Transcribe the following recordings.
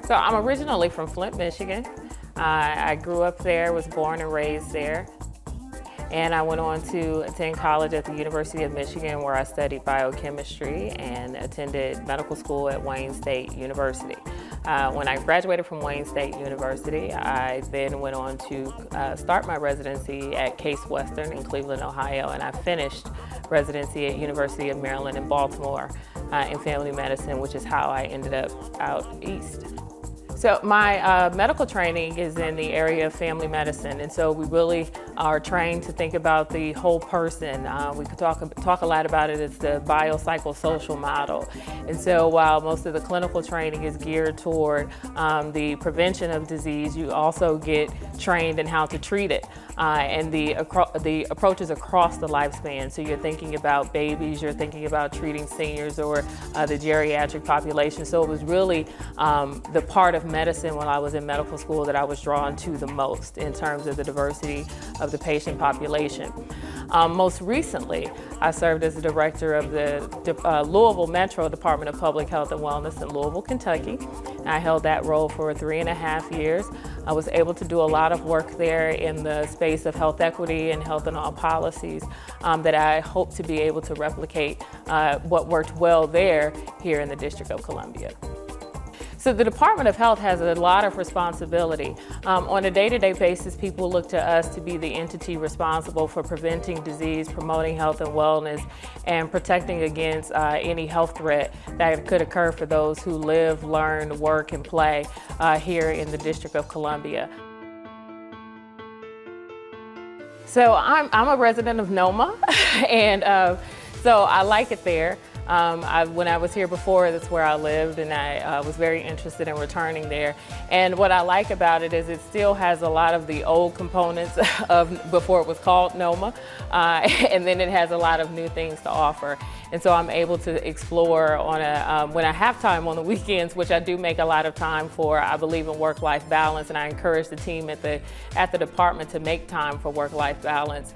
So I'm originally from Flint, Michigan. I grew up there, was born and raised there. And I went on to attend college at the University of Michigan, where I studied biochemistry and attended medical school at Wayne State University. When I graduated from Wayne State University, I then went on to start my residency at Case Western in Cleveland, Ohio, and I finished residency at University of Maryland in Baltimore in family medicine, which is how I ended up out east. So my medical training is in the area of family medicine, and so we really are trained to think about the whole person. We could talk a lot about it as the biopsychosocial model. And so while most of the clinical training is geared toward the prevention of disease, you also get trained in how to treat it and the approaches across the lifespan. So you're thinking about babies, you're thinking about treating seniors or the geriatric population. So it was really the part of medicine when I was in medical school that I was drawn to the most in terms of the diversity of the patient population. Most recently, I served as the director of the Louisville Metro Department of Public Health and Wellness in Louisville, Kentucky. I held that role for 3.5 years. I was able to do a lot of work there in the space of health equity and health and all policies that I hope to be able to replicate what worked well there here in the District of Columbia. So the Department of Health has a lot of responsibility. On a day-to-day basis, people look to us to be the entity responsible for preventing disease, promoting health and wellness, and protecting against any health threat that could occur for those who live, learn, work, and play here in the District of Columbia. So I'm a resident of Noma, and so I like it there. When I was here before, that's where I lived, and I was very interested in returning there. And what I like about it is it still has a lot of the old components of before it was called Noma, and then it has a lot of new things to offer. And so I'm able to explore on when I have time on the weekends, which I do make a lot of time for. I believe in work-life balance, and I encourage the team at the department to make time for work-life balance.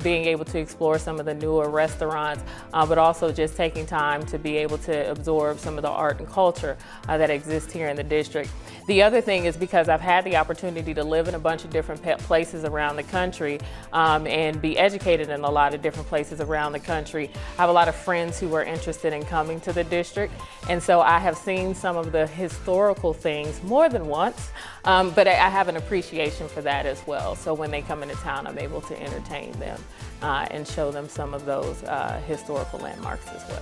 Being able to explore some of the newer restaurants, but also just taking time to be able to absorb some of the art and culture that exists here in the district. The other thing is because I've had the opportunity to live in a bunch of different places around the country and be educated in a lot of different places around the country. I have a lot of friends who are interested in coming to the district, and so I have seen some of the historical things more than once, but I have an appreciation for that as well. So when they come into town, I'm able to entertain them and show them some of those historical landmarks as well.